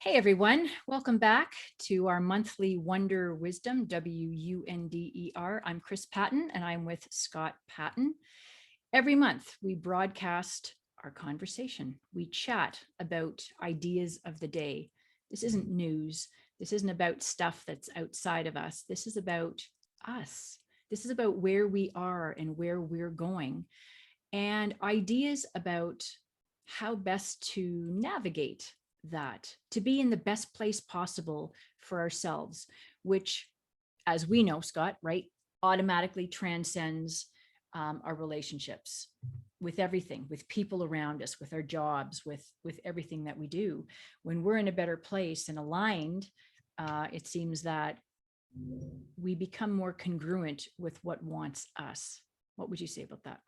Hey everyone, welcome back to our monthly Wunder Wisdom, Wunder. I'm Chris Patton and I'm with Scott Patton. Every month we broadcast our conversation. We chat about ideas of the day. This isn't news. This isn't about stuff that's outside of us. This is about us. This is about where we are and where we're going, and ideas about how best to navigate that, to be in the best place possible for ourselves, which, as we know, Scott, right, automatically transcends our relationships with everything, with people around us, with our jobs, with everything that we do. When we're in a better place and aligned, it seems that we become more congruent with what wants us. What would you say about that?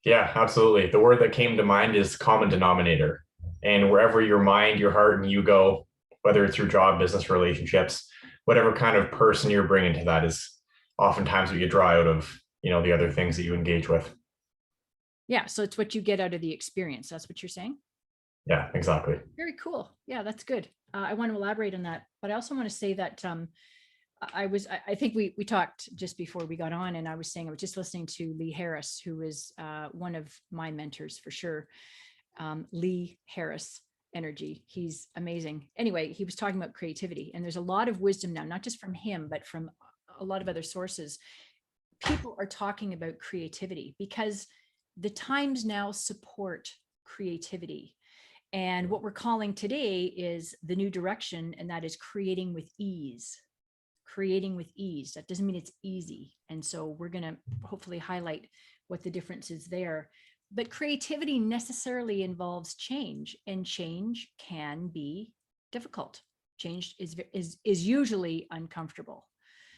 Yeah, absolutely. The word that came to mind is common denominator. And wherever your mind, your heart, and you go, whether it's your job, business, relationships, whatever kind of person you're bringing to that is oftentimes what you draw out of, the other things that you engage with. Yeah, so it's what you get out of the experience. That's what you're saying? Yeah, exactly. Very cool. Yeah, that's good. I want to elaborate on that, but I also want to say that I think we talked just before we got on, and I was saying I was just listening to Lee Harris, who is one of my mentors for sure. Lee Harris Energy. He's amazing. Anyway, he was talking about creativity, and there's a lot of wisdom now, not just from him, but from a lot of other sources. People are talking about creativity because the times now support creativity. And what we're calling today is the new direction, and that is creating with ease. Creating with ease. That doesn't mean it's easy. And so we're going to hopefully highlight what the difference is there. But creativity necessarily involves change, and change can be difficult. Change is usually uncomfortable.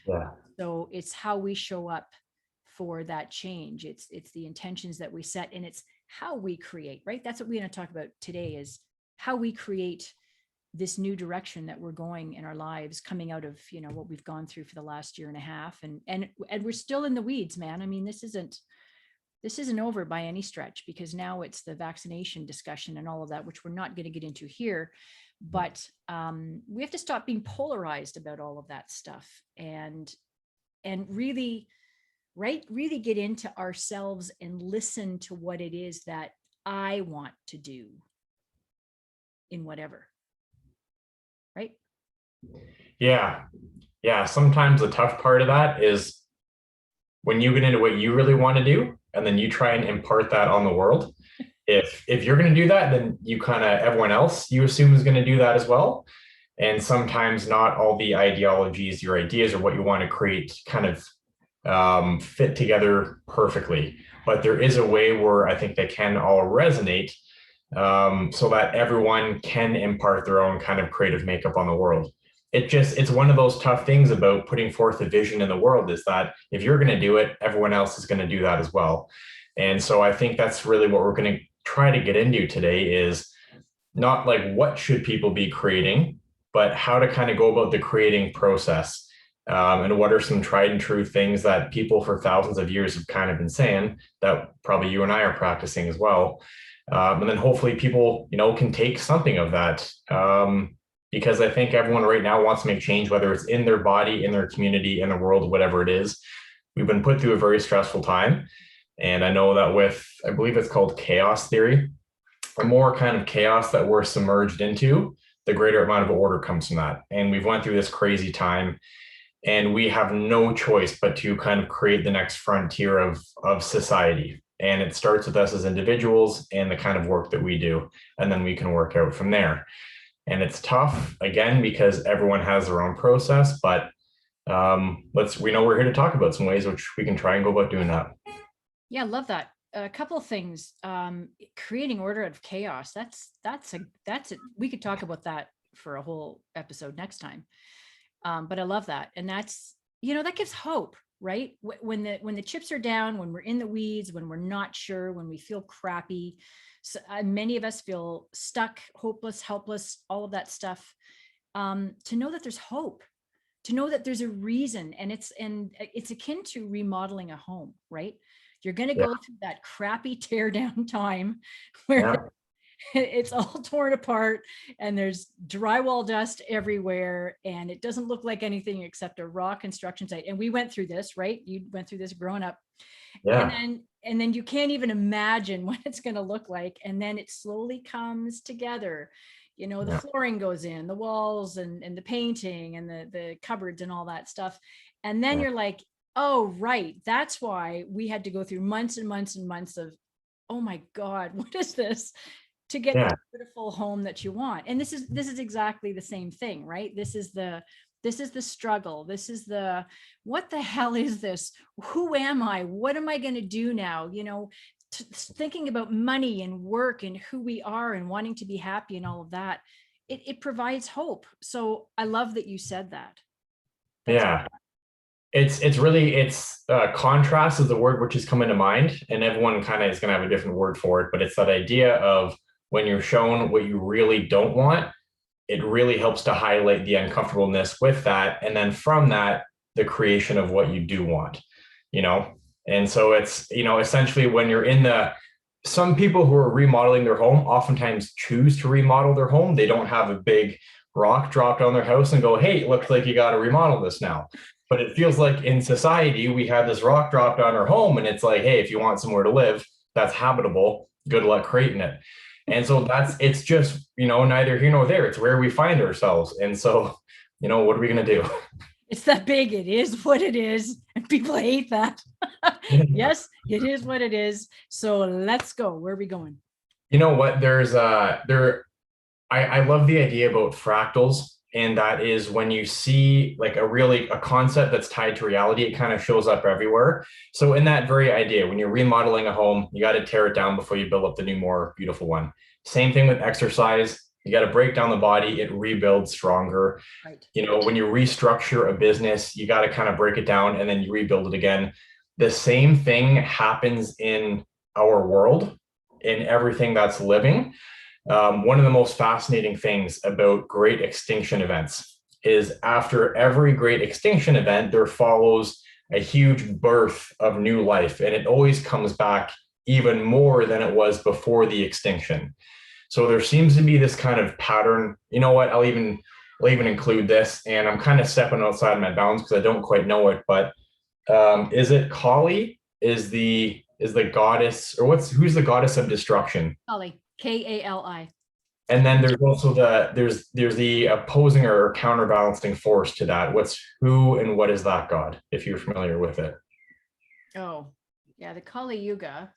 Yeah. So it's how we show up for that change. It's the intentions that we set, and it's how we create, right? That's what we're going to talk about today, is how we create this new direction that we're going in our lives, coming out of, what we've gone through for the last year and a half. And we're still in the weeds, man. I mean, this isn't over by any stretch, because now it's the vaccination discussion and all of that, which we're not going to get into here. But we have to stop being polarized about all of that stuff, and really, right, really get into ourselves and listen to what it is that I want to do in whatever. Right? Yeah. Yeah. Sometimes the tough part of that is when you get into what you really want to do and then you try and impart that on the world. If you're going to do that, then you kind of everyone else you assume is going to do that as well. And sometimes not all the ideologies, your ideas, or what you want to create kind of fit together perfectly. But there is a way where I think they can all resonate, so that everyone can impart their own kind of creative makeup on the world. It's one of those tough things about putting forth a vision in the world, is that if you're going to do it, everyone else is going to do that as well. And so I think that's really what we're going to try to get into today, is not like what should people be creating, but how to kind of go about the creating process. And what are some tried and true things that people for thousands of years have kind of been saying that probably you and I are practicing as well. And then hopefully people, can take something of that. Because I think everyone right now wants to make change, whether it's in their body, in their community, in the world, whatever it is. We've been put through a very stressful time. And I know that I believe it's called chaos theory, the more kind of chaos that we're submerged into, the greater amount of order comes from that. And we've went through this crazy time, and we have no choice but to kind of create the next frontier of society. And it starts with us as individuals and the kind of work that we do, and then we can work out from there. And it's tough, again, because everyone has their own process, but we know we're here to talk about some ways which we can try and go about doing that. Yeah, love that. A couple of things. Creating order out of chaos. That's it. We could talk about that for a whole episode next time. But I love that. And that's, that gives hope, right? When the chips are down, when we're in the weeds, when we're not sure, when we feel crappy. So, many of us feel stuck, hopeless, helpless, all of that stuff. To know that there's hope, to know that there's a reason, and it's akin to remodeling a home, right? You're going to Yeah. go through that crappy tear down time where Yeah. It's all torn apart and there's drywall dust everywhere and it doesn't look like anything except a raw construction site. And we went through this, right? You went through this growing up. And Yeah. then you can't even imagine what it's going to look like. And then it slowly comes together. You know, the Yeah. flooring goes in, the walls and the painting and the cupboards and all that stuff. And then Yeah. you're like, oh, right. That's why we had to go through months and months and months of, oh my God, what is this? To get Yeah. the beautiful home that you want. And this is exactly the same thing, right? This is the struggle. This is the, what the hell is this? Who am I? What am I going to do now? You know, thinking about money and work and who we are and wanting to be happy and all of that, it provides hope. So I love that you said that. That's Yeah. It's contrast is the word which is coming to mind, and everyone kind of is going to have a different word for it, but it's that idea of when you're shown what you really don't want, it really helps to highlight the uncomfortableness with that, and then from that, the creation of what you do want, you know. And so it's, you know, essentially when you're in the, some people who are remodeling their home oftentimes choose to remodel their home. They don't have a big rock dropped on their house and go, hey, it looks like you got to remodel this now. But it feels like in society, we have this rock dropped on our home and it's like, hey, if you want somewhere to live that's habitable, good luck creating it. And so it's just, you know, neither here nor there. It's where we find ourselves. And so, you know, what are we going to do? It's that big. It is what it is. And people hate that. Yes, it is what it is. So let's go. Where are we going? You know what? I love the idea about fractals. And that is when you see like a concept that's tied to reality, it kind of shows up everywhere. So in that very idea, when you're remodeling a home, you got to tear it down before you build up the new, more beautiful one. Same thing with exercise. You got to break down the body, it rebuilds stronger. Right. You know, when you restructure a business, you got to kind of break it down and then you rebuild it again. The same thing happens in our world, in everything that's living. One of the most fascinating things about great extinction events is after every great extinction event, there follows a huge birth of new life, and it always comes back even more than it was before the extinction. So there seems to be this kind of pattern. You know what? I'll even include this, and I'm kind of stepping outside my bounds because I don't quite know it. But is it Kali? Is the goddess, or who's the goddess of destruction? Kali, Kali. And then there's also there's the opposing or counterbalancing force to that. Who and what is that god, if you're familiar with it? Oh, yeah. The Kali Yuga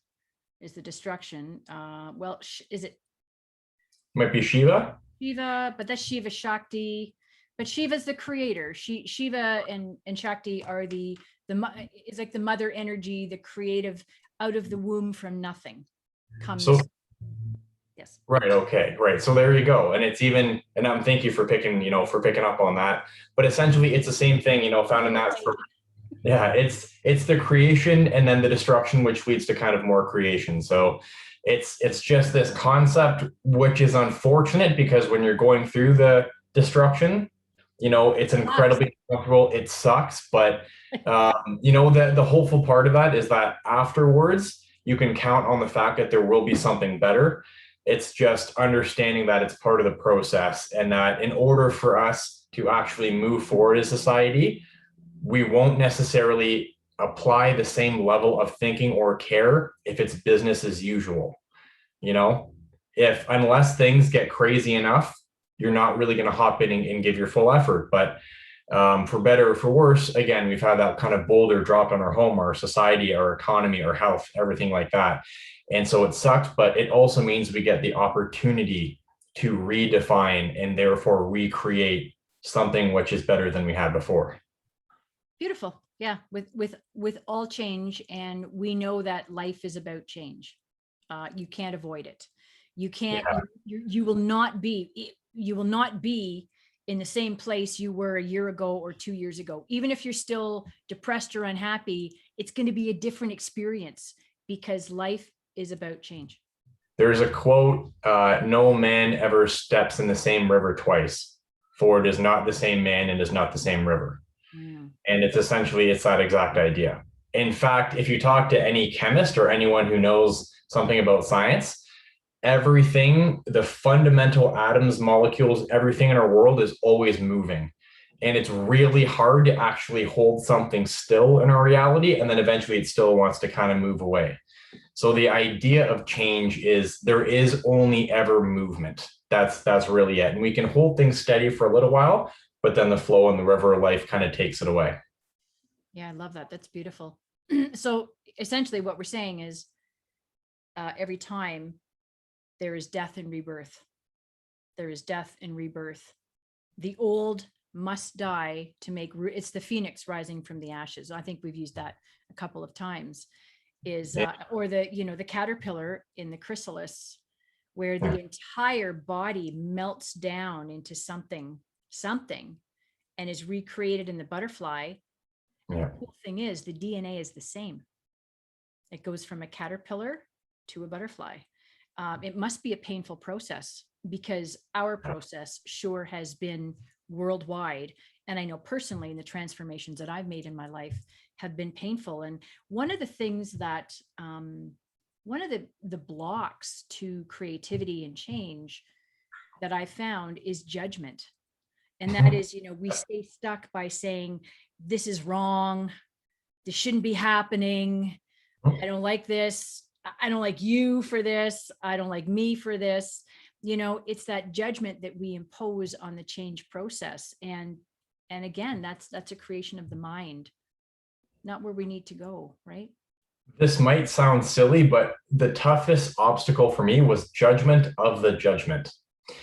is the destruction. Well, is it Might be Shiva. Shiva? But that's Shiva Shakti. But Shiva's the creator. Shiva and Shakti are is like the mother energy, the creative, out of the womb from nothing comes. So yes. right, okay, right. So there you go. And it's even, and thank you for picking, for picking up on that. But essentially it's the same thing, found in that. Yeah, it's the creation and then the destruction, which leads to kind of more creation. So it's just this concept, which is unfortunate because when you're going through the destruction, it's incredibly comfortable. It sucks, but the hopeful part of that is that afterwards you can count on the fact that there will be something better. It's just understanding that it's part of the process, and that in order for us to actually move forward as society, we won't necessarily apply the same level of thinking or care if it's business as usual. Unless things get crazy enough, you're not really going to hop in and give your full effort. But for better or for worse, again, we've had that kind of boulder dropped on our home, our society, our economy, our health, everything like that. And so it sucks, but it also means we get the opportunity to redefine and therefore recreate something which is better than we had before. Beautiful. Yeah. With all change. And we know that life is about change. You can't avoid it. You can't, you will not be in the same place you were a year ago or 2 years ago. Even if you're still depressed or unhappy, it's going to be a different experience because life is about change. There's a quote, no man ever steps in the same river twice, for it is not the same man and is not the same river. And it's that exact idea. In fact, if you talk to any chemist or anyone who knows something about science, everything, the fundamental atoms, molecules, everything in our world is always moving. And it's really hard to actually hold something still in our reality. And then eventually it still wants to kind of move away. So the idea of change is there is only ever movement. That's really it. And we can hold things steady for a little while, but then the flow and the river of life kind of takes it away. Yeah, I love that. That's beautiful. So essentially what we're saying is every time there is death and rebirth, there is death and rebirth. The old must die to make it's the phoenix rising from the ashes. I think we've used that a couple of times. Is or the the caterpillar in the chrysalis, where the entire body melts down into something, and is recreated in the butterfly. Yeah. The cool thing is the DNA is the same. It goes from a caterpillar to a butterfly. It must be a painful process, because our process sure has been worldwide. And I know personally, in the transformations that I've made in my life have been painful. And one of the things that, one of the blocks to creativity and change that I found is judgment. And that is, we stay stuck by saying, this is wrong. This shouldn't be happening. I don't like this. I don't like you for this. I don't like me for this. It's that judgment that we impose on the change process. And again, that's a creation of the mind, not where we need to go, right? This might sound silly, but the toughest obstacle for me was judgment of the judgment.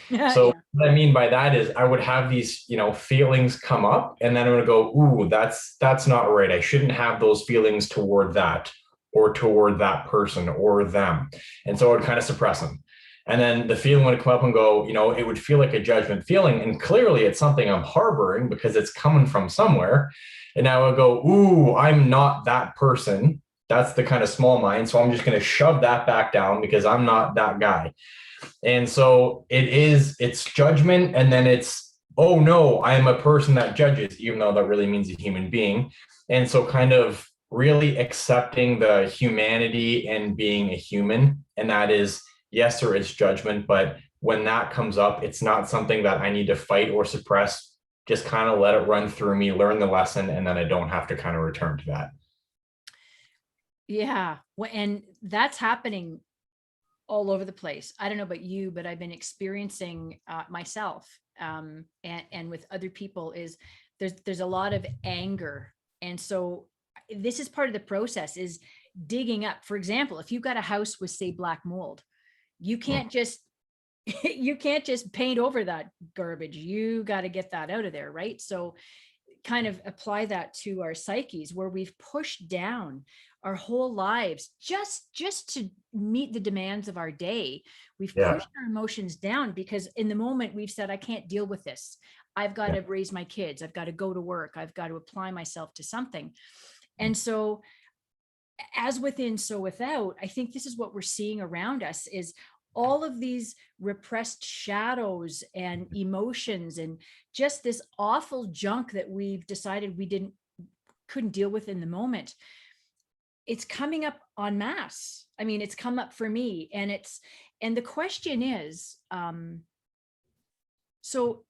So Yeah. what I mean by that is I would have these, feelings come up, and then I'm going to go, ooh, that's not right. I shouldn't have those feelings toward that or toward that person or them. And so I would kind of suppress them. And then the feeling would come up and go, it would feel like a judgment feeling. And clearly it's something I'm harboring because it's coming from somewhere. And I would go, ooh, I'm not that person. That's the kind of small mind. So I'm just going to shove that back down because I'm not that guy. And so it's judgment. And then it's, oh no, I am a person that judges, even though that really means a human being. And so kind of really accepting the humanity and being a human. And that is, yes, there is judgment, but when that comes up, it's not something that I need to fight or suppress. Just kind of let it run through me, learn the lesson, and then I don't have to kind of return to that. Yeah. Well, and that's happening all over the place. I don't know about you, but I've been experiencing myself and with other people is there's a lot of anger. And so this is part of the process, is digging up. For example, if you've got a house with, say, black mold, you can't just you can't just paint over that garbage. You got to get that out of there, right? So kind of apply that to our psyches, where we've pushed down our whole lives just to meet the demands of our day. We've pushed our emotions down because in the moment we've said, I can't deal with this. I've got to raise my kids. I've got to go to work. I've got to apply myself to something. And so as within, so without, I think this is what we're seeing around us, is all of these repressed shadows and emotions and just this awful junk that we've decided we couldn't deal with in the moment. It's coming up en masse. I mean, it's come up for me, and the question is, so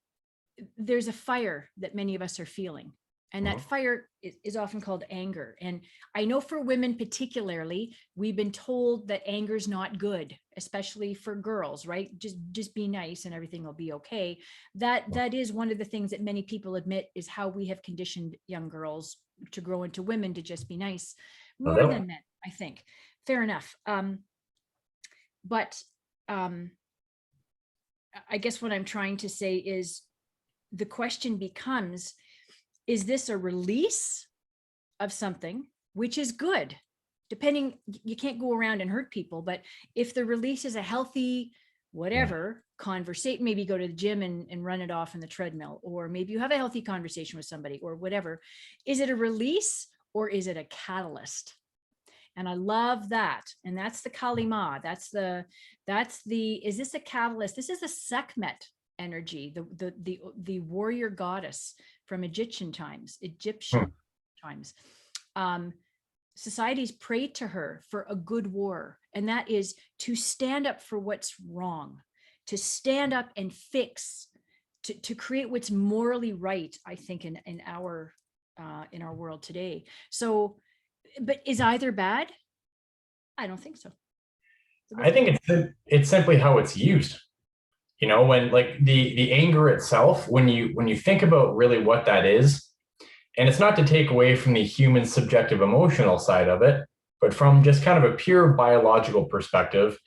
there's a fire that many of us are feeling. And that fire is often called anger. And I know for women particularly, we've been told that anger is not good, especially for girls, right? Just be nice and everything will be okay. That is one of the things that many people admit is how we have conditioned young girls to grow into women, to just be nice, more than men, I think. Fair enough. But I guess what I'm trying to say is the question becomes, is this a release of something, which is good, depending, you can't go around and hurt people, but if the release is a healthy, whatever, conversation, maybe go to the gym and run it off in the treadmill, or maybe you have a healthy conversation with somebody or whatever, is it a release or is it a catalyst? And I love that. And that's the Kalima. That's the, is this a catalyst? This is the Sekhmet energy, the warrior goddess from Egyptian times. Societies prayed to her for a good war. and that is to stand up for what's wrong, to stand up and fix, to create what's morally right, I think, in our world today. So, but is either bad? I don't think so. I think it's simply how it's used. When like the anger itself, when you think about really what that is, and it's not to take away from the human subjective emotional side of it, but from just kind of a pure biological perspective,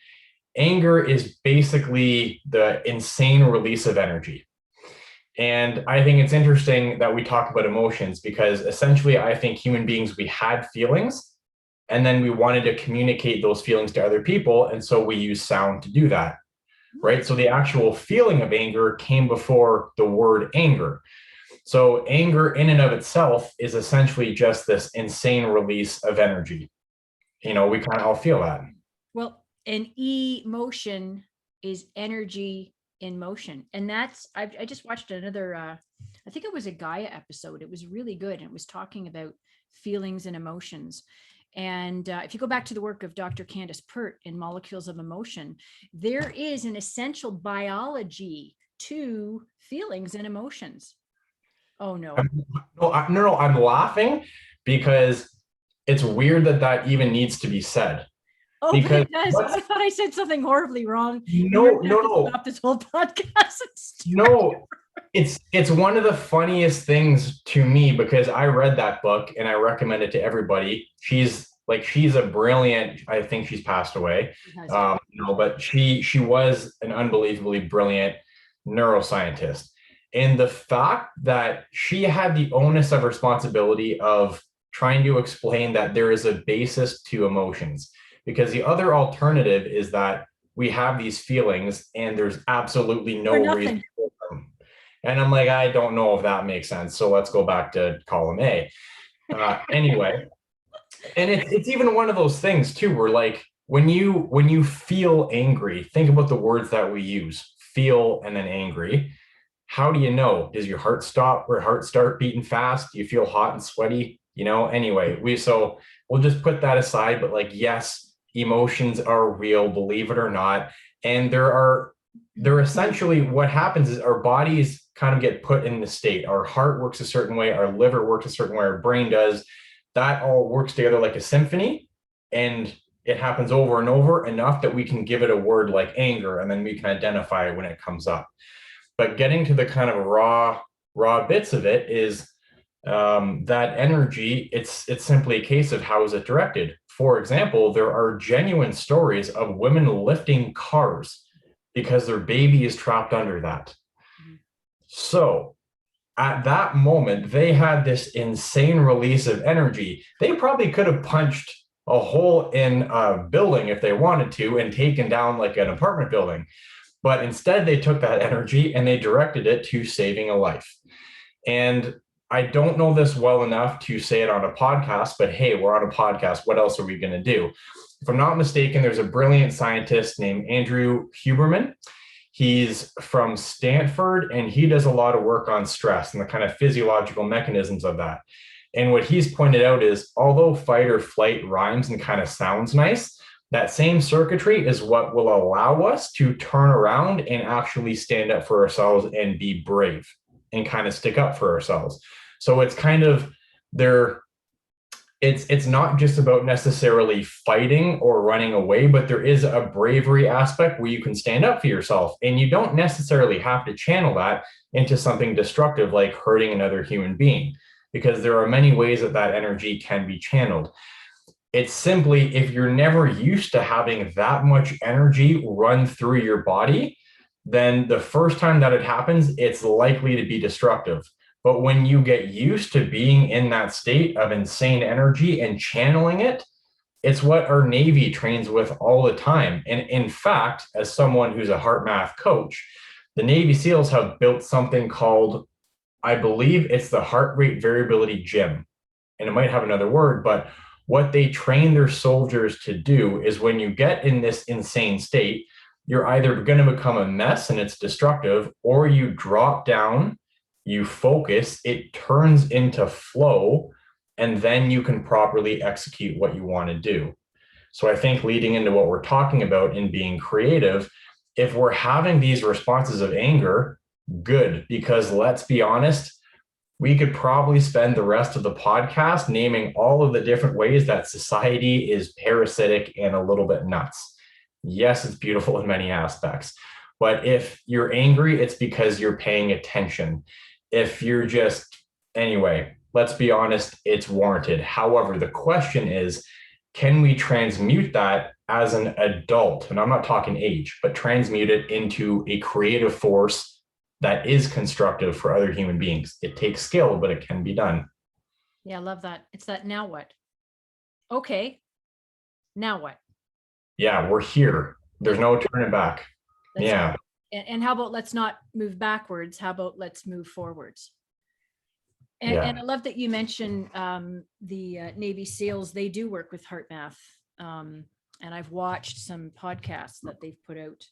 anger is basically the insane release of energy. And I think it's interesting that we talk about emotions, because essentially I think human beings, we had feelings, and then we wanted to communicate those feelings to other people. And so we use sound to do that, right? So the actual feeling of anger came before the word anger. So anger in and of itself is essentially just this insane release of energy. We kind of all feel that. Well, an emotion is energy in motion. And that's, I just watched another, I think it was a Gaia episode. It was really good. And it was talking about feelings and emotions. And if you go back to the work of Dr. Candace Pert in Molecules of Emotion, there is an essential biology to feelings and emotions. Oh, no. No, I'm laughing because it's weird that even needs to be said. Oh, but it does. I thought I said something horribly wrong. No. Stop this whole podcast. No, it's one of the funniest things to me, because I read that book and I recommend it to everybody. She's a brilliant, I think she's passed away, but she was an unbelievably brilliant neuroscientist. And the fact that she had the onus of responsibility of trying to explain that there is a basis to emotions, because the other alternative is that we have these feelings and there's absolutely no reason for them. And I'm like, I don't know if that makes sense. So let's go back to column A. Anyway, and it's even one of those things too, where like when you feel angry, think about the words that we use: feel and then angry. How do you know? Does your heart stop or heart start beating fast? Do you feel hot and sweaty? Anyway, we'll just put that aside. But like, yes, emotions are real, believe it or not. And they're essentially, what happens is our bodies kind of get put in the state. Our heart works a certain way, our liver works a certain way, our brain does. That all works together like a symphony. And it happens over and over enough that we can give it a word like anger, and then we can identify it when it comes up. But getting to the kind of raw bits of it is that energy, it's simply a case of how is it directed. For example, there are genuine stories of women lifting cars because their baby is trapped under that. So at that moment, they had this insane release of energy. They probably could have punched a hole in a building if they wanted to and taken down like an apartment building. But instead, they took that energy and they directed it to saving a life. And I don't know this well enough to say it on a podcast, but hey, we're on a podcast. What else are we going to do? If I'm not mistaken, there's a brilliant scientist named Andrew Huberman. He's from Stanford, and he does a lot of work on stress and the kind of physiological mechanisms of that. And what he's pointed out is, although fight or flight rhymes and kind of sounds nice, that same circuitry is what will allow us to turn around and actually stand up for ourselves and be brave and kind of stick up for ourselves. So it's kind of there. It's not just about necessarily fighting or running away, but there is a bravery aspect where you can stand up for yourself, and you don't necessarily have to channel that into something destructive like hurting another human being, because there are many ways that energy can be channeled. It's simply, if you're never used to having that much energy run through your body, then the first time that it happens, it's likely to be destructive. But when you get used to being in that state of insane energy and channeling it, it's what our Navy trains with all the time. And in fact, as someone who's a heart math coach, the Navy SEALs have built something called, I believe it's the heart rate variability gym. And it might have another word, but what they train their soldiers to do is, when you get in this insane state, you're either going to become a mess and it's destructive, or you drop down, you focus, it turns into flow, and then you can properly execute what you want to do. So I think leading into what we're talking about in being creative, if we're having these responses of anger, good, because let's be honest, we could probably spend the rest of the podcast naming all of the different ways that society is parasitic and a little bit nuts. Yes, it's beautiful in many aspects, but if you're angry, it's because you're paying attention. If you're just, anyway, let's be honest, it's warranted. However, the question is, can we transmute that as an adult? And I'm not talking age, but transmute it into a creative force that is constructive for other human beings. It takes skill, but it can be done. Yeah, I love that. It's that now what? Okay, now what? Yeah, we're here. There's no turning back. Yeah. And how about let's not move backwards? How about let's move forwards? And I love that you mentioned the Navy SEALs. They do work with heart math. And I've watched some podcasts that they've put out.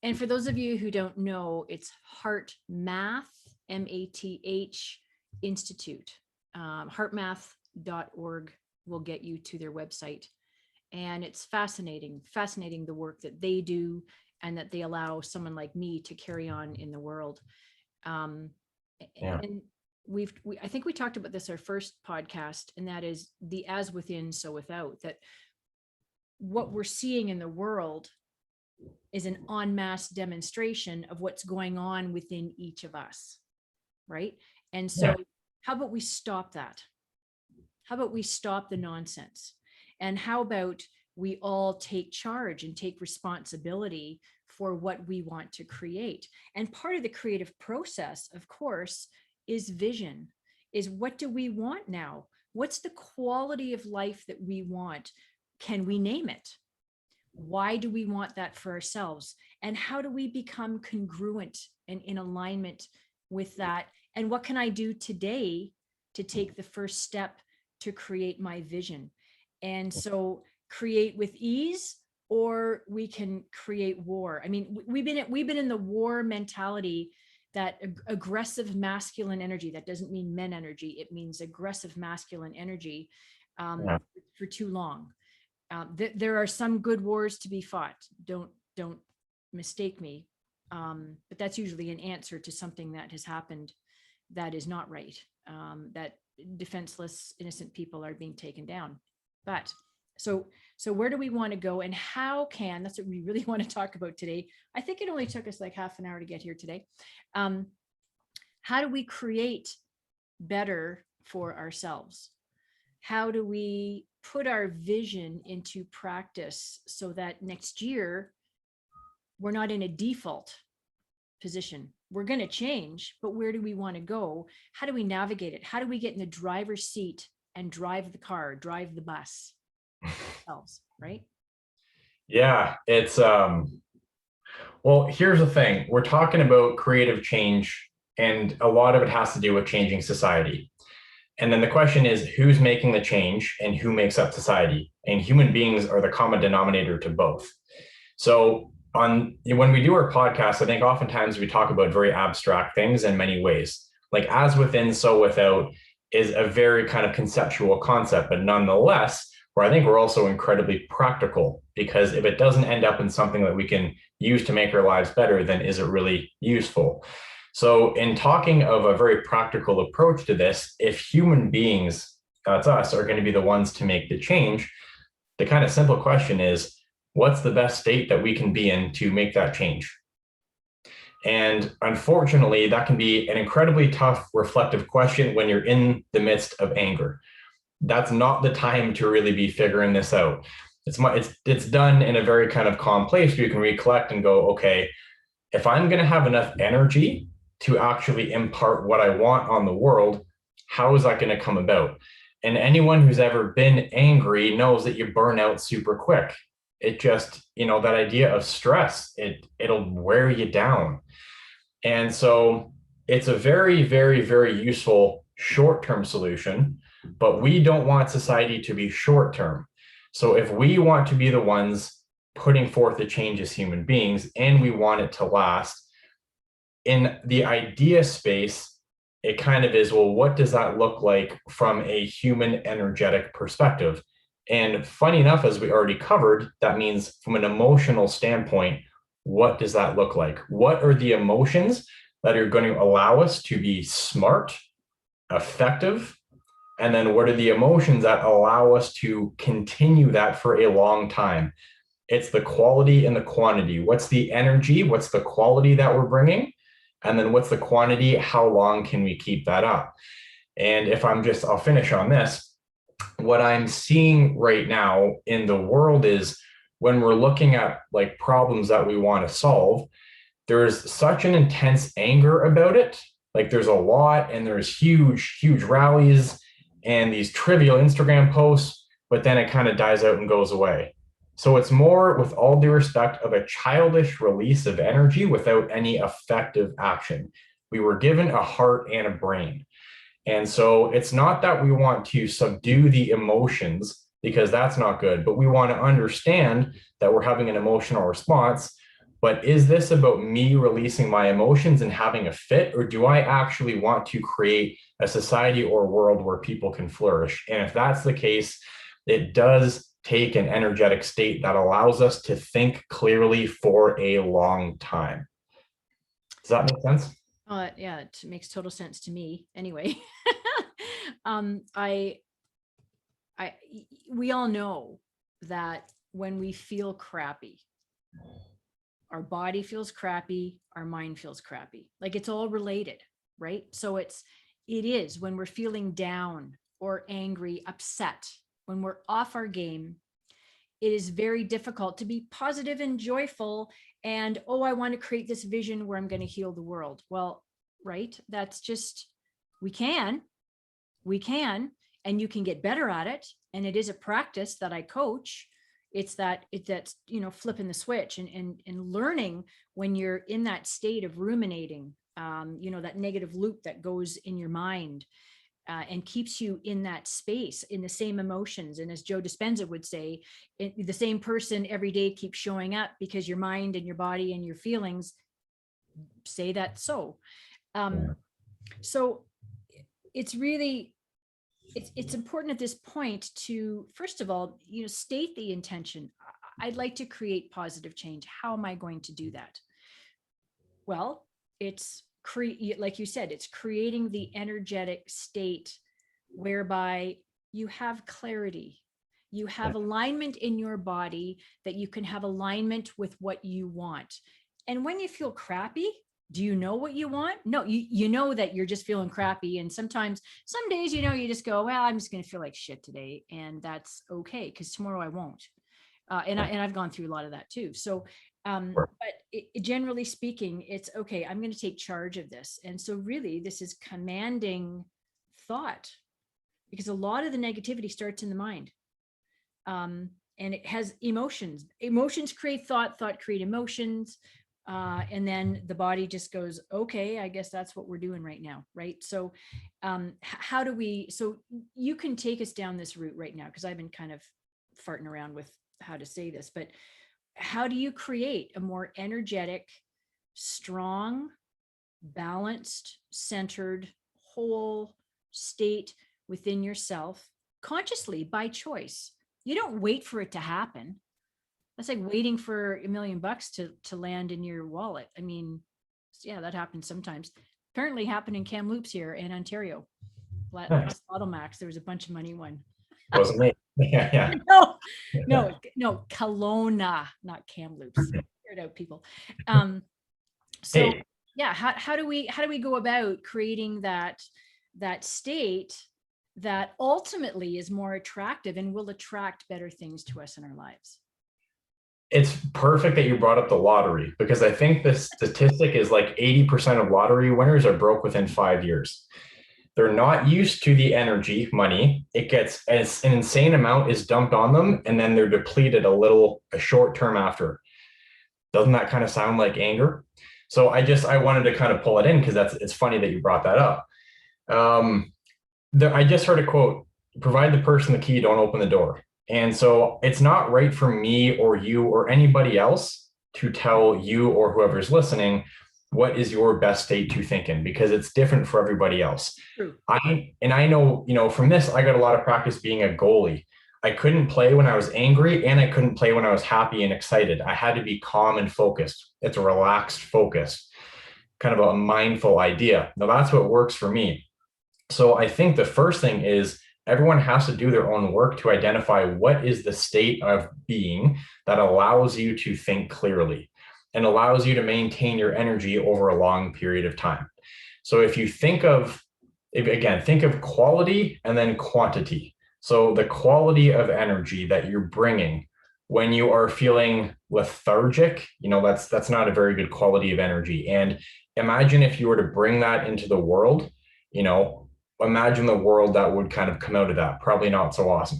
And for those of you who don't know, it's Heart Math, MATH Institute. Heartmath.org will get you to their website. And it's fascinating the work that they do and that they allow someone like me to carry on in the world. And I think we talked about this our first podcast, and that is the as within, so without, that what we're seeing in the world is an en masse demonstration of what's going on within each of us, right? And so how about we stop that? How about we stop the nonsense? And how about we all take charge and take responsibility for what we want to create? And part of the creative process, of course, is vision, is what do we want now? What's the quality of life that we want? Can we name it? Why do we want that for ourselves? And how do we become congruent and in alignment with that? And what can I do today to take the first step to create my vision? And so create with ease, or we can create war. I mean, we've been in the war mentality, that aggressive masculine energy. That doesn't mean men energy. It means aggressive masculine energy for too long. There are some good wars to be fought. Don't mistake me. But that's usually an answer to something that has happened that is not right. That defenseless, innocent people are being taken down. But so where do we want to go, and how can, that's what we really want to talk about today. I think it only took us like half an hour to get here today. How do we create better for ourselves? How do we put our vision into practice so that next year we're not in a default position? We're going to change, but where do we want to go? How do we navigate it? How do we get in the driver's seat and drive the car, drive the bus ourselves, right? Yeah, it's well, here's the thing. We're talking about creative change, and a lot of it has to do with changing society. And then the question is, who's making the change and who makes up society? And human beings are the common denominator to both. So when we do our podcast, I think oftentimes we talk about very abstract things in many ways. Like as within, so without is a very kind of conceptual concept, but nonetheless, where I think we're also incredibly practical, because if it doesn't end up in something that we can use to make our lives better, then is it really useful? So in talking of a very practical approach to this, if human beings, that's us, are going to be the ones to make the change, the kind of simple question is, what's the best state that we can be in to make that change? And unfortunately, that can be an incredibly tough, reflective question when you're in the midst of anger. That's not the time to really be figuring this out. It's done in a very kind of calm place where you can recollect and go, okay, if I'm going to have enough energy to actually impart what I want on the world, how is that going to come about? And anyone who's ever been angry knows that you burn out super quick. It just, that idea of stress, it'll wear you down. And so it's a very, very, very useful short-term solution, but we don't want society to be short-term. So if we want to be the ones putting forth the change as human beings, and we want it to last, in the idea space, it kind of is, well, what does that look like from a human energetic perspective? And funny enough, as we already covered, that means from an emotional standpoint, what does that look like? What are the emotions that are going to allow us to be smart, effective? And then what are the emotions that allow us to continue that for a long time? It's the quality and the quantity. What's the energy? What's the quality that we're bringing? And then what's the quantity? How long can we keep that up? And I'll finish on this. What I'm seeing right now in the world is when we're looking at like problems that we want to solve, there's such an intense anger about it. Like there's a lot, and there's huge rallies and these trivial Instagram posts, but then it kind of dies out and goes away. So it's more, with all due respect, of a childish release of energy without any effective action. We were given a heart and a brain. And so it's not that we want to subdue the emotions, because that's not good, but we want to understand that we're having an emotional response. But is this about me releasing my emotions and having a fit, or do I actually want to create a society or a world where people can flourish? And if that's the case, it does take an energetic state that allows us to think clearly for a long time. Does that make sense? Yeah, it makes total sense to me anyway. I we all know that when we feel crappy, our body feels crappy, our mind feels crappy. Like it's all related, right? So it is when we're feeling down or angry, upset, when we're off our game, it is very difficult to be positive and joyful and, oh, I want to create this vision where I'm going to heal the world. Well, right. That's just, we can, and you can get better at it. And it is a practice that I coach. That's, flipping the switch and learning when you're in that state of ruminating, that negative loop that goes in your mind. And keeps you in that space, in the same emotions. And as Joe Dispenza would say, the same person every day keeps showing up because your mind and your body and your feelings say that. So it's really, it's important at this point to, first of all, state the intention. I'd like to create positive change. How am I going to do that? Well, it's like you said, it's creating the energetic state whereby you have clarity, you have alignment in your body, that you can have alignment with what you want. And when you feel crappy, do you know what you want? No, you know that you're just feeling crappy. And some days, you just go, well, I'm just going to feel like shit today. And that's okay, because tomorrow I won't. And I've gone through a lot of that too. So but generally speaking, it's okay, I'm going to take charge of this. And so really this is commanding thought, because a lot of the negativity starts in the mind. And it has emotions. Emotions create thought, thought create emotions. And then the body just goes, okay, I guess that's what we're doing right now. Right. So so you can take us down this route right now, because I've been kind of farting around with how to say this, but how do you create a more energetic, strong, balanced, centered, whole state within yourself, consciously, by choice? You don't wait for it to happen. That's like waiting for $1 million to land in your wallet. I mean, yeah, that happens sometimes. Apparently happened in Kamloops here in Ontario. Last Lotto Max, there was a bunch of money won. Wasn't me. Yeah. No, Kelowna, not Kamloops. Figure it out, people. Hey, Yeah, how do we go about creating that state that ultimately is more attractive and will attract better things to us in our lives? it's perfect that you brought up the lottery, because I think the statistic is like 80% of lottery winners are broke within 5 years. They're not used to the energy, money. It gets as an insane amount is dumped on them, and then they're depleted a short term after. Doesn't that kind of sound like anger? So I wanted to kind of pull it in, because it's funny that you brought that up. I just heard a quote: "Provide the person the key, don't open the door." And so it's not right for me or you or anybody else to tell you or whoever's listening what is your best state to think in, because it's different for everybody else. True. I know, from this, I got a lot of practice being a goalie. I couldn't play when I was angry, and I couldn't play when I was happy and excited. I had to be calm and focused. It's a relaxed focus, kind of a mindful idea. Now that's what works for me. So I think the first thing is everyone has to do their own work to identify what is the state of being that allows you to think clearly and allows you to maintain your energy over a long period of time. So if you think of, again, think of quality and then quantity. So the quality of energy that you're bringing when you are feeling lethargic, that's not a very good quality of energy. And imagine if you were to bring that into the world, you know, imagine the world that would kind of come out of that. Probably not so awesome.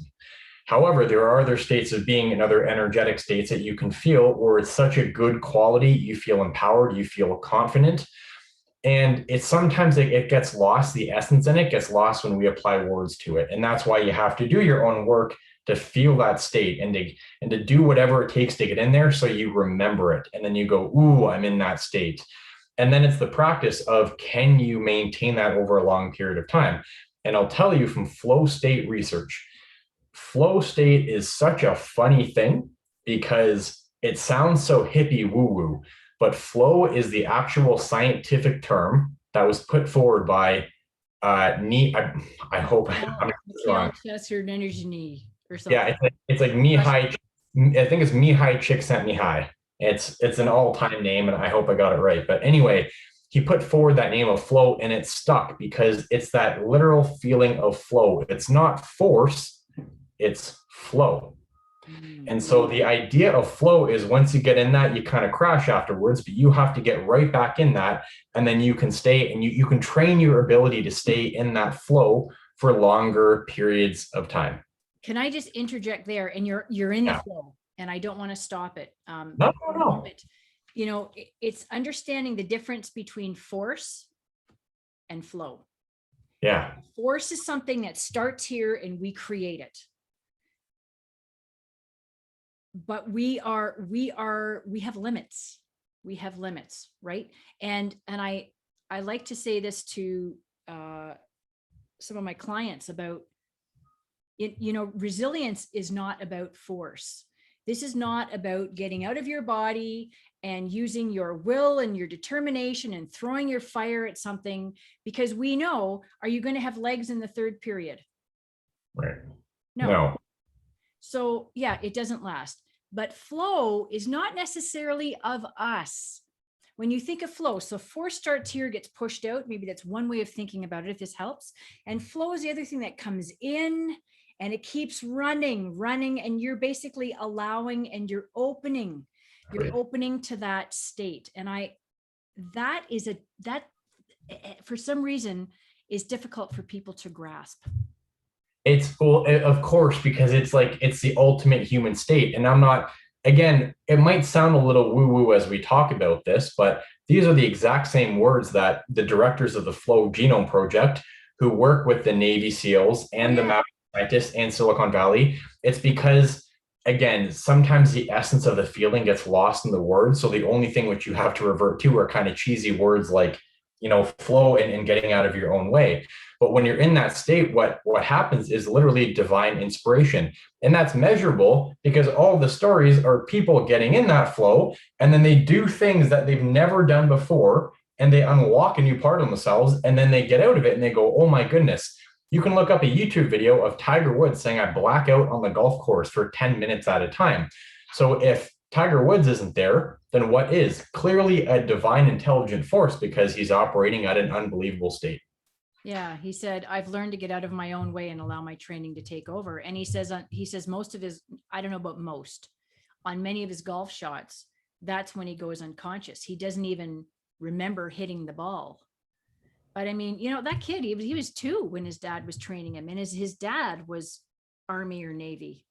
However, there are other states of being and other energetic states that you can feel where it's such a good quality. You feel empowered, you feel confident. And it's sometimes it gets lost, the essence in it gets lost when we apply words to it. And that's why you have to do your own work to feel that state and to do whatever it takes to get in there so you remember it. And then you go, ooh, I'm in that state. And then it's the practice of, can you maintain that over a long period of time? And I'll tell you from flow state research, flow state is such a funny thing because it sounds so hippie woo woo, but flow is the actual scientific term that was put forward by I hope I'm wrong. Energy or something. Yeah, it's like Mihai. I think it's Mihai Csikszentmihalyi. It's an all-time name, and I hope I got it right. But anyway, he put forward that name of flow, and it stuck because it's that literal feeling of flow. It's not force, it's flow. And so the idea of flow is once you get in that, you kind of crash afterwards, but you have to get right back in that. And then you can stay and you can train your ability to stay in that flow for longer periods of time. Can I just interject there? And you're in the flow, and I don't want to stop it. No. You know, it's understanding the difference between force and flow. Yeah. Force is something that starts here and we create it. But we have limits. We have limits, right? And I like to say this to some of my clients about it. You know, resilience is not about force. This is not about getting out of your body and using your will and your determination and throwing your fire at something, because we know, are you going to have legs in the third period? Right. No. So yeah, it doesn't last. But flow is not necessarily of us. When you think of flow, so force starts here, gets pushed out. Maybe that's one way of thinking about it, if this helps. And flow is the other thing that comes in and it keeps running, and you're basically allowing and you're opening to that state. And that for some reason is difficult for people to grasp. It's cool, of course, because it's the ultimate human state. And I'm not, again, it might sound a little woo-woo as we talk about this, but these are the exact same words that the directors of the Flow Genome Project, who work with the Navy SEALs and the math scientists and Silicon Valley, it's because, again, sometimes the essence of the feeling gets lost in the words. So the only thing which you have to revert to are kind of cheesy words like, flow and getting out of your own way. But when you're in that state, what happens is literally divine inspiration. And that's measurable because all the stories are people getting in that flow, and then they do things that they've never done before, and they unlock a new part of themselves, and then they get out of it and they go, oh my goodness. You can look up a YouTube video of Tiger Woods saying, I black out on the golf course for 10 minutes at a time. So if Tiger Woods isn't there, then what is? Clearly a divine intelligent force, because he's operating at an unbelievable state. Yeah, he said, I've learned to get out of my own way and allow my training to take over. And he says most of his, I don't know about most, on many of his golf shots, that's when he goes unconscious. He doesn't even remember hitting the ball. But I mean, that kid, he was 2 when his dad was training him, and his dad was Army or Navy.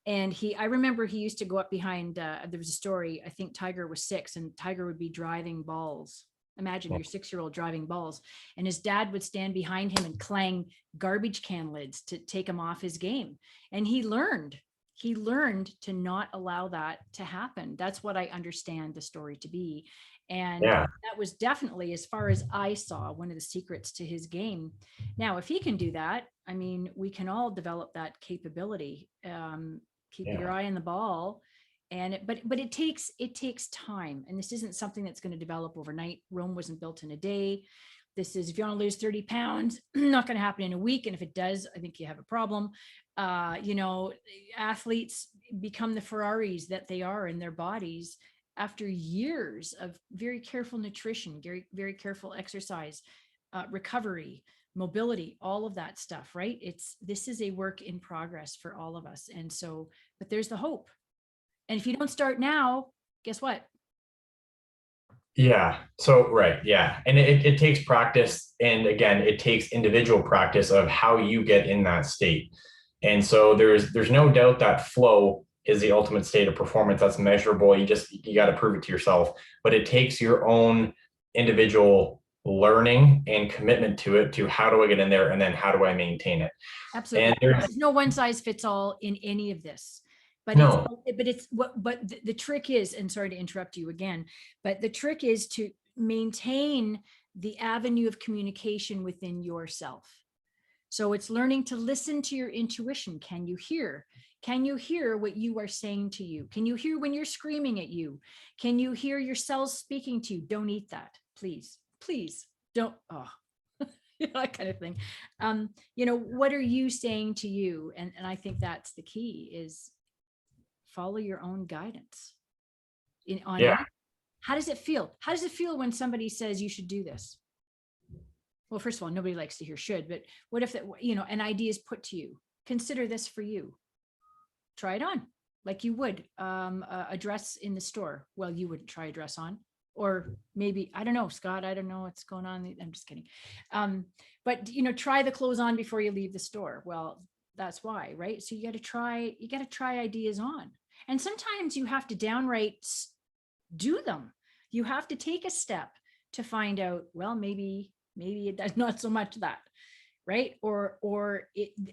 And I remember he used to go up behind, there was a story, I think Tiger was 6 and Tiger would be driving balls. Imagine your 6-year-old driving balls, and his dad would stand behind him and clang garbage can lids to take him off his game. And he learned to not allow that to happen. That's what I understand the story to be. And Yeah. that was definitely, as far as I saw, one of the secrets to his game. Now, if he can do that, I mean, we can all develop that capability. Keep your Yeah. eye on the ball. And but it takes time. And this isn't something that's going to develop overnight. Rome wasn't built in a day. This is, if you want to lose 30 pounds, not going to happen in a week. And if it does, I think you have a problem. You know, athletes become the Ferraris that they are in their bodies after years of very careful nutrition, very, very careful exercise, recovery, mobility, all of that stuff, right? This is a work in progress for all of us. And so, but there's the hope. And if you don't start now, guess what? Yeah. So, right. Yeah. And it takes practice. And again, it takes individual practice of how you get in that state. And so there's no doubt that flow is the ultimate state of performance that's measurable. You got to prove it to yourself, but it takes your own individual learning and commitment to it, to how do I get in there? And then how do I maintain it? Absolutely. And there's no one size fits all in any of this. But no, the trick is, and sorry to interrupt you again, but the trick is to maintain the avenue of communication within yourself. So it's learning to listen to your intuition. Can you hear? Can you hear what you are saying to you? Can you hear when you're screaming at you? Can you hear your cells speaking to you? Don't eat that, please. Please don't. Oh, that kind of thing. You know, what are you saying to you? And I think that's the key, is follow your own guidance. yeah. How does it feel? How does it feel when somebody says you should do this? Well, first of all, nobody likes to hear should, but what if that, you know, an idea is put to you? Consider this for you. Try it on like you would a dress in the store. Well, you wouldn't try a dress on, or maybe, I don't know, Scott, I don't know what's going on. I'm just kidding. But you know, try the clothes on before you leave the store. Well, that's why, right? So you got to try ideas on. And sometimes you have to downright do them. You have to take a step to find out, well, maybe it does not so much that, right? Or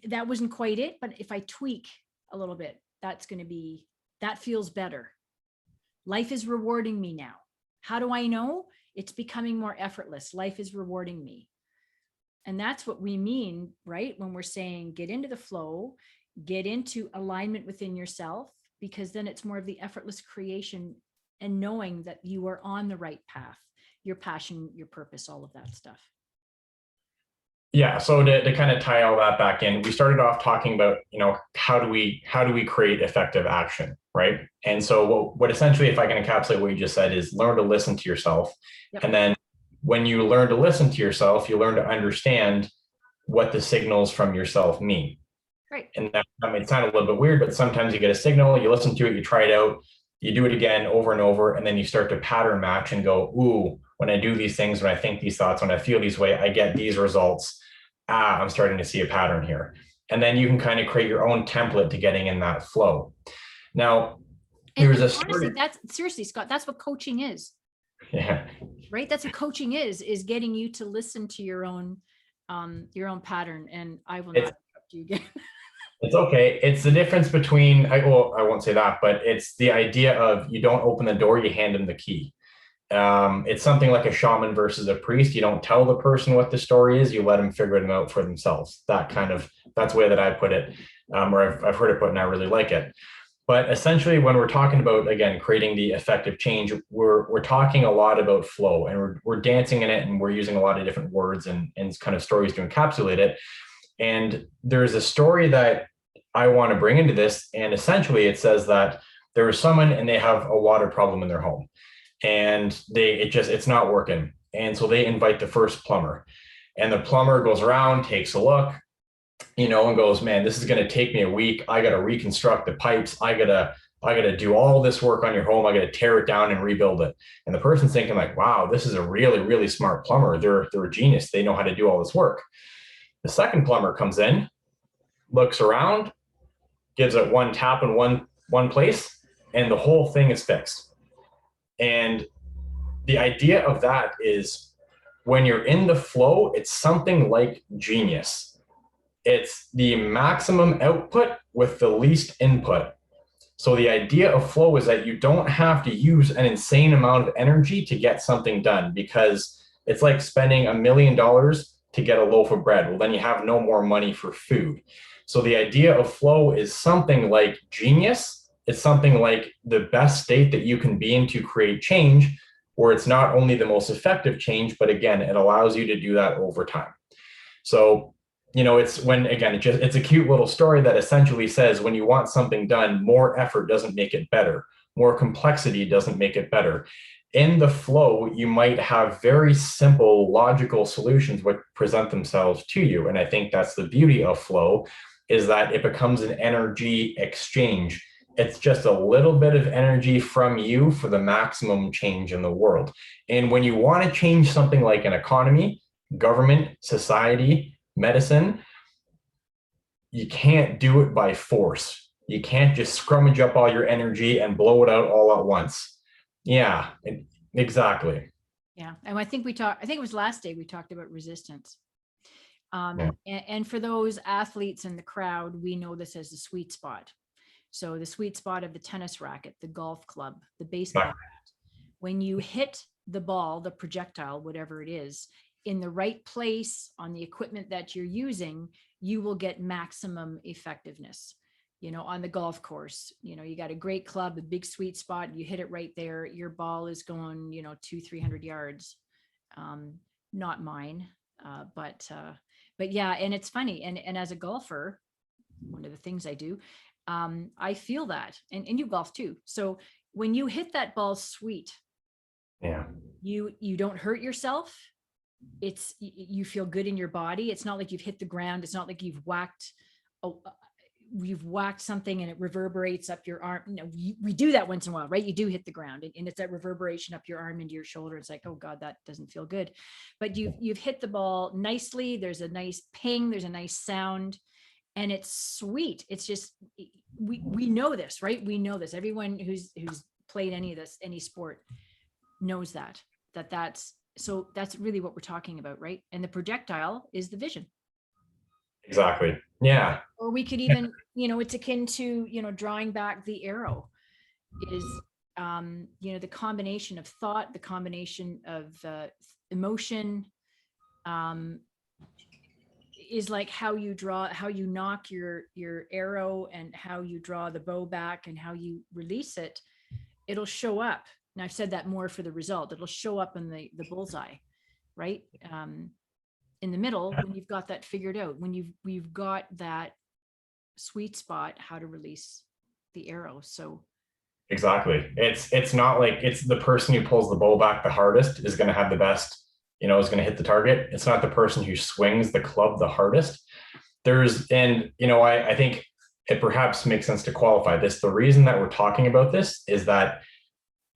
that wasn't quite it, but if I tweak a little bit, that feels better. Life is rewarding me now. How do I know? It's becoming more effortless. Life is rewarding me. And that's what we mean, right? When we're saying get into the flow, get into alignment within yourself, because then it's more of the effortless creation and knowing that you are on the right path, your passion, your purpose, all of that stuff. Yeah. So to kind of tie all that back in, we started off talking about, you know, how do we create effective action, right? And so what essentially, if I can encapsulate what you just said, is learn to listen to yourself. Yep. And then when you learn to listen to yourself, you learn to understand what the signals from yourself mean. Right. And that might sound a little bit weird, but sometimes you get a signal, you listen to it, you try it out, you do it again over and over, and then you start to pattern match and go, ooh, when I do these things, when I think these thoughts, when I feel these way, I get these results. I'm starting to see a pattern here. And then you can kind of create your own template to getting in that flow. Now, there's a story. Seriously, Scott, that's what coaching is. Yeah. Right. That's what coaching is getting you to listen to your own pattern. And I will not interrupt you again. It's okay. It's the difference between, I won't say that, but it's the idea of you don't open the door, you hand them the key. It's something like a shaman versus a priest. You don't tell the person what the story is, you let them figure it out for themselves. That's the way that I put it, or I've heard it put, and I really like it. But essentially, when we're talking about, again, creating the effective change, we're talking a lot about flow, and we're dancing in it, and we're using a lot of different words and kind of stories to encapsulate it. And there's a story that I want to bring into this, and essentially it says that there is someone and they have a water problem in their home, and it's not working. And so they invite the first plumber, and the plumber goes around, takes a look, you know, and goes, man, this is going to take me a week. I got to reconstruct the pipes. I got to do all this work on your home. I got to tear it down and rebuild it. And the person's thinking like, wow, this is a really, really smart plumber. They're a genius. They know how to do all this work. The second plumber comes in, looks around, gives it one tap in one place, and the whole thing is fixed. And the idea of that is, when you're in the flow, it's something like genius. It's the maximum output with the least input. So the idea of flow is that you don't have to use an insane amount of energy to get something done, because it's like spending $1 million to get a loaf of bread. Well, then you have no more money for food. So the idea of flow is something like genius. It's something like the best state that you can be in to create change, where it's not only the most effective change, but again, it allows you to do that over time. So, it's when, again, it's a cute little story that essentially says when you want something done, more effort doesn't make it better. More complexity doesn't make it better. In the flow, you might have very simple logical solutions which present themselves to you. And I think that's the beauty of flow, is that it becomes an energy exchange. It's just a little bit of energy from you for the maximum change in the world. And when you want to change something like an economy, government, society, medicine, you can't do it by force. You can't just scrummage up all your energy and blow it out all at once. Yeah, exactly. Yeah. And I think it was last day we talked about resistance. Yeah. And for those athletes in the crowd, we know this as the sweet spot. So the sweet spot of the tennis racket, the golf club, the baseball bat. When you hit the ball, the projectile, whatever it is, in the right place on the equipment that you're using, you will get maximum effectiveness. On the golf course, you got a great club, a big sweet spot, you hit it right there, your ball is going, 200-300 yards. Not mine, but yeah. And it's funny. And as a golfer, one of the things I do, I feel that, and you golf too. So when you hit that ball sweet, yeah, you don't hurt yourself. You feel good in your body. It's not like you've hit the ground. It's not like you've whacked something and it reverberates up your arm. We do that once in a while, right? You do hit the ground and it's that reverberation up your arm into your shoulder. It's like, oh God, that doesn't feel good. But you've hit the ball nicely. There's a nice ping. There's a nice sound. And it's sweet. It's just, we know this, right? We know this. Everyone who's played any sport knows that's really what we're talking about, right? And the projectile is the vision. Exactly. Yeah. Or we could even, it's akin to, drawing back the arrow is, the combination of thought, the combination of emotion, is like how you knock your arrow and how you draw the bow back and how you release it. It'll show up. And I've said that more for the result. It'll show up in the bullseye, right? In the middle, when you've got that figured out, when we've got that sweet spot, how to release the arrow. So exactly. It's not like it's the person who pulls the bow back the hardest is going to have the best, is going to hit the target. It's not the person who swings the club the hardest. I think it perhaps makes sense to qualify this. The reason that we're talking about this is that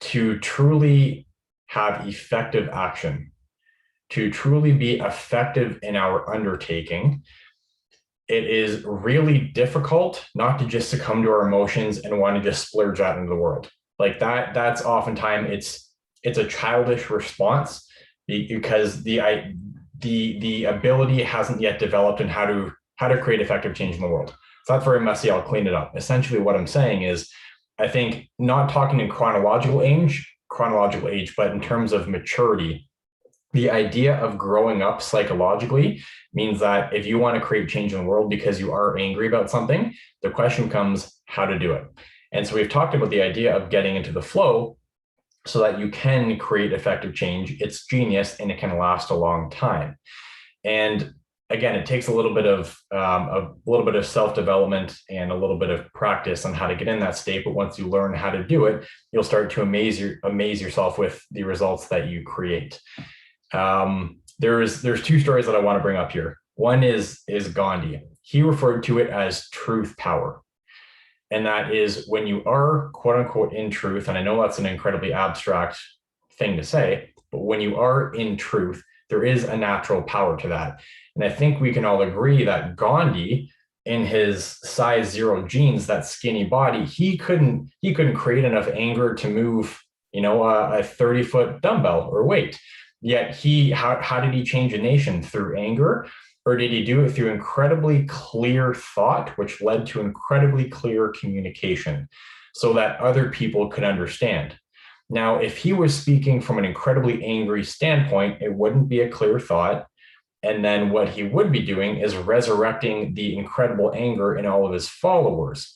to truly have effective action, to truly be effective in our undertaking, it is really difficult not to just succumb to our emotions and want to just splurge out into the world. Like that's oftentimes it's a childish response because the ability hasn't yet developed in how to create effective change in the world. So that's very messy. I'll clean it up. Essentially what I'm saying is, I think not talking in chronological age, but in terms of maturity, the idea of growing up psychologically means that if you want to create change in the world because you are angry about something, the question comes how to do it. And so we've talked about the idea of getting into the flow so that you can create effective change. It's genius and it can last a long time. And again, it takes a little bit of self-development and a little bit of practice on how to get in that state. But once you learn how to do it, you'll start to amaze yourself with the results that you create. There's two stories that I want to bring up here. One is Gandhi. He referred to it as truth power. And that is when you are quote unquote in truth. And I know that's an incredibly abstract thing to say, but when you are in truth, there is a natural power to that. And I think we can all agree that Gandhi, in his size 0 genes, that skinny body, he couldn't create enough anger to move, a 30-foot dumbbell or weight. Yet how did he change a nation? Through anger? Or did he do it through incredibly clear thought, which led to incredibly clear communication? so that other people could understand. Now, if he was speaking from an incredibly angry standpoint, it wouldn't be a clear thought. And then what he would be doing is resurrecting the incredible anger in all of his followers.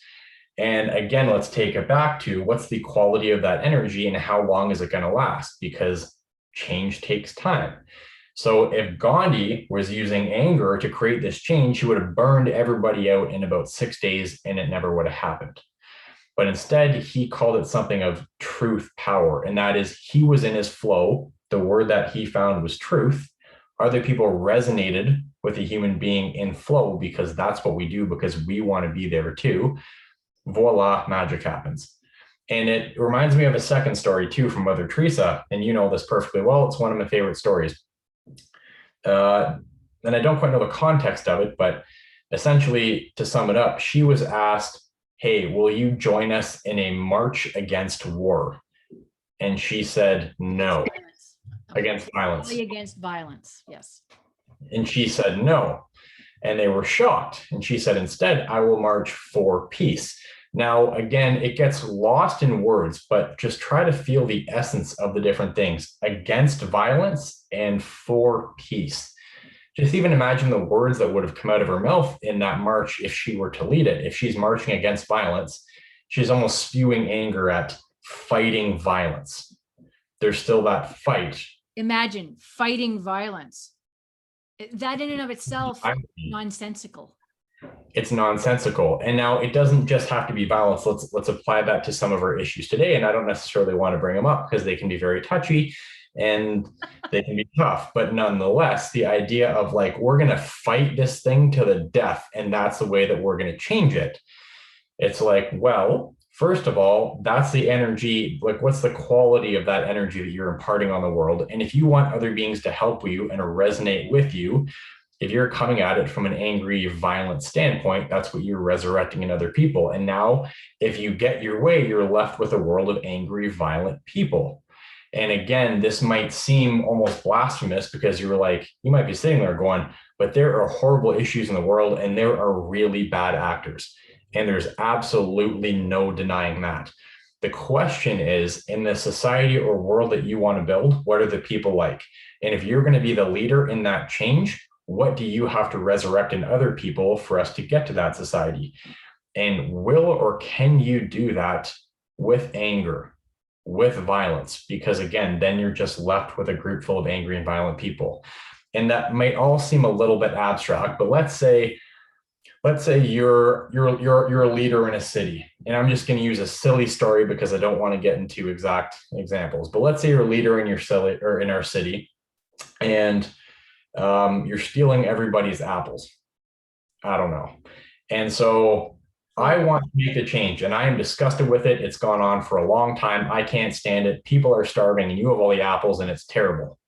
And again, let's take it back to what's the quality of that energy and how long is it going to last? Because change takes time. So if Gandhi was using anger to create this change, he would have burned everybody out in about 6 days and it never would have happened. But instead, he called it something of truth power. And that is, he was in his flow. The word that he found was truth. Other people resonated with a human being in flow because that's what we do, because we want to be there too. Voila, magic happens. And it reminds me of a second story too from Mother Teresa. And you know this perfectly well. It's one of my favorite stories. And I don't quite know the context of it, but essentially, to sum it up, she was asked, hey, will you join us in a march against war? And she said, no. Against violence. Against violence, yes. And she said, no. And they were shocked. And she said, instead, I will march for peace. Now, again, it gets lost in words, but just try to feel the essence of the different things: against violence and for peace. Just even imagine the words that would have come out of her mouth in that march if she were to lead it. If she's marching against violence, she's almost spewing anger at fighting violence. There's still that fight. Imagine fighting violence. That in and of itself, nonsensical. It's nonsensical. And now it doesn't just have to be violence. Let's apply that to some of our issues today. And I don't necessarily want to bring them up because they can be very touchy and they can be tough. But nonetheless, the idea of like, we're going to fight this thing to the death, and that's the way that we're going to change it. It's like, well, first of all, that's the energy. Like, what's the quality of that energy that you're imparting on the world? And if you want other beings to help you and resonate with you, if you're coming at it from an angry, violent standpoint, that's what you're resurrecting in other people. And now, if you get your way, you're left with a world of angry, violent people. And again, this might seem almost blasphemous because you're like, you might be sitting there going, but there are horrible issues in the world and there are really bad actors. And there's absolutely no denying that. The question is, in the society or world that you want to build, what are the people like? And if you're going to be the leader in that change, what do you have to resurrect in other people for us to get to that society? And will or can you do that with anger, with violence? Because again, then you're just left with a group full of angry and violent people. And that might all seem a little bit abstract, but let's say you're a leader in a city, and I'm just going to use a silly story because I don't want to get into exact examples. But let's say you're a leader in your city or in our city, and you're stealing everybody's apples. I don't know. And so I want to make a change, and I am disgusted with it. It's gone on for a long time. I can't stand it. People are starving, and you have all the apples, and it's terrible.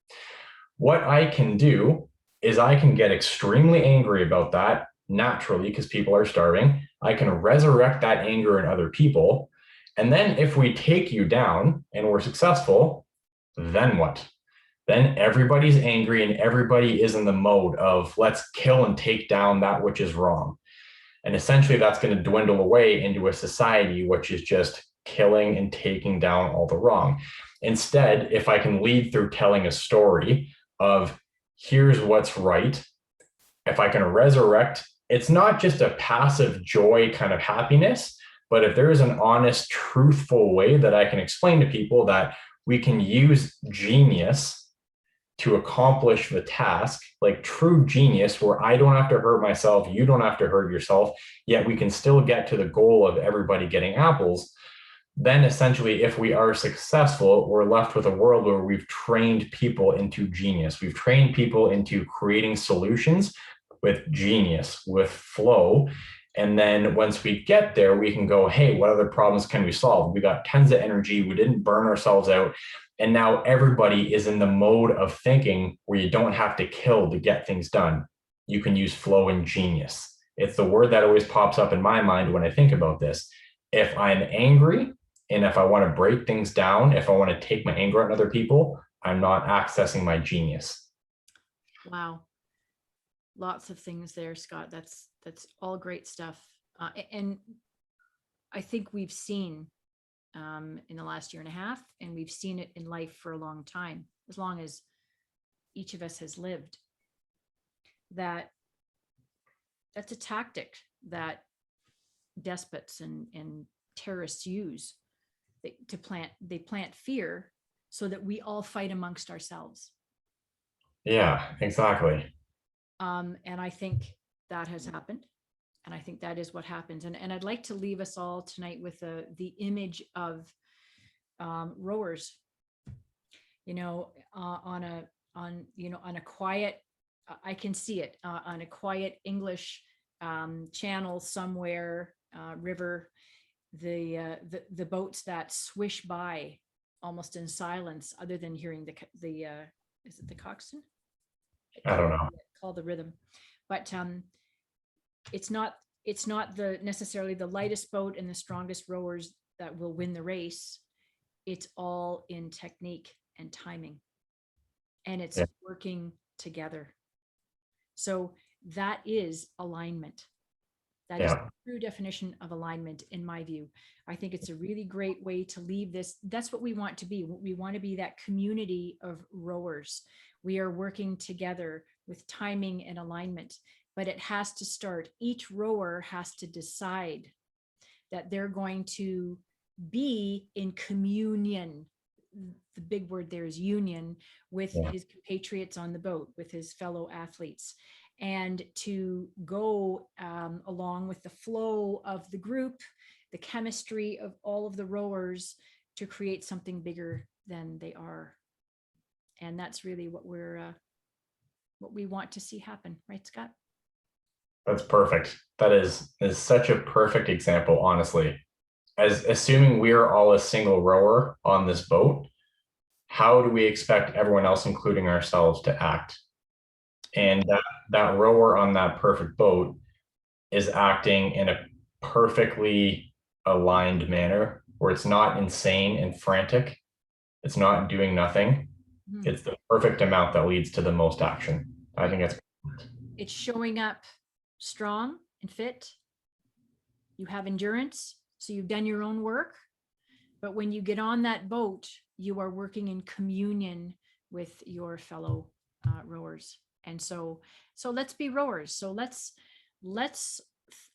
What I can do is I can get extremely angry about that naturally because people are starving. I can resurrect that anger in other people. And then if we take you down and we're successful, then what? Then everybody's angry and everybody is in the mode of let's kill and take down that which is wrong. And essentially that's going to dwindle away into a society which is just killing and taking down all the wrong. Instead, if I can lead through telling a story of here's what's right, if I can resurrect, it's not just a passive joy kind of happiness, but if there is an honest, truthful way that I can explain to people that we can use genius to accomplish the task, like true genius, where I don't have to hurt myself, you don't have to hurt yourself, yet we can still get to the goal of everybody getting apples. Then essentially, if we are successful, we're left with a world where we've trained people into genius. We've trained people into creating solutions with genius, with flow. And then once we get there, we can go, hey, what other problems can we solve? We got tons of energy. We didn't burn ourselves out. And now everybody is in the mode of thinking where you don't have to kill to get things done. You can use flow and genius. It's the word that always pops up in my mind when I think about this. If I'm angry and if I want to break things down, if I want to take my anger on other people, I'm not accessing my genius. Wow. Lots of things there, Scott. That's all great stuff. And I think we've seen in the last year and a half, and we've seen it in life for a long time, as long as each of us has lived. That's a tactic that despots and terrorists use. They plant fear so that we all fight amongst ourselves. Yeah, exactly. And I think that has happened. And I think that is what happens. And I'd like to leave us all tonight with the image of rowers, on a quiet, I can see it on a quiet English channel somewhere, river, the boats that swish by almost in silence, other than hearing the is it the coxswain? I don't know. Call the rhythm, but it's not the necessarily the lightest boat and the strongest rowers that will win the race. It's all in technique and timing, and it's working together. So that is alignment. That is the true definition of alignment, in my view. I think it's a really great way to leave this. That's what we want to be. We want to be that community of rowers. We are working together with timing and alignment, but it has to start. Each rower has to decide that they're going to be in communion. The big word there is union, with his compatriots on the boat, with his fellow athletes, and to go along with the flow of the group, the chemistry of all of the rowers, to create something bigger than they are. And that's really what we want to see happen, right, Scott? That's perfect. That is such a perfect example, honestly. As assuming we're all a single rower on this boat, how do we expect everyone else, including ourselves, to act? And that rower on that perfect boat is acting in a perfectly aligned manner, where it's not insane and frantic. It's not doing nothing. Mm-hmm. It's the perfect amount that leads to the most action. I think it's showing up strong and fit. You have endurance, so you've done your own work. But when you get on that boat, you are working in communion with your fellow rowers. And so let's be rowers. So let's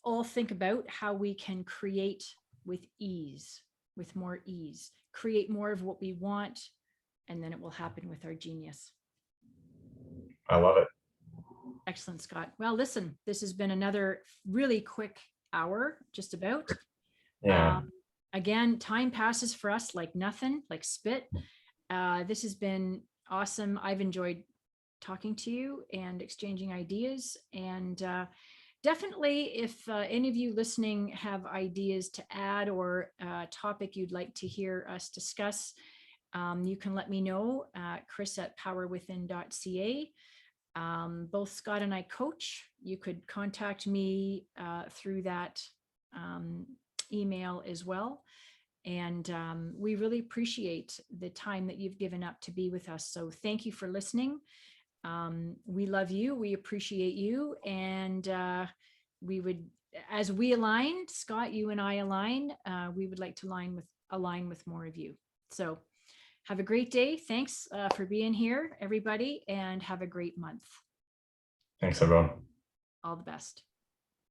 all think about how we can create with ease, with more ease, create more of what we want, and then it will happen with our genius. I love it. Excellent, Scott. Well, listen, this has been another really quick hour, just about. Yeah. Again, time passes for us like nothing, like spit. This has been awesome. I've enjoyed talking to you and exchanging ideas. And definitely, if any of you listening have ideas to add, or a topic you'd like to hear us discuss, you can let me know, chris@powerwithin.ca. Both Scott and I coach. You could contact me through that email as well. And we really appreciate the time that you've given up to be with us. So thank you for listening. We love you. We appreciate you. And we would, as we aligned, Scott, you and I align, we would like to align with more of you. So have a great day. Thanks for being here, everybody, and have a great month. Thanks, everyone. All the best.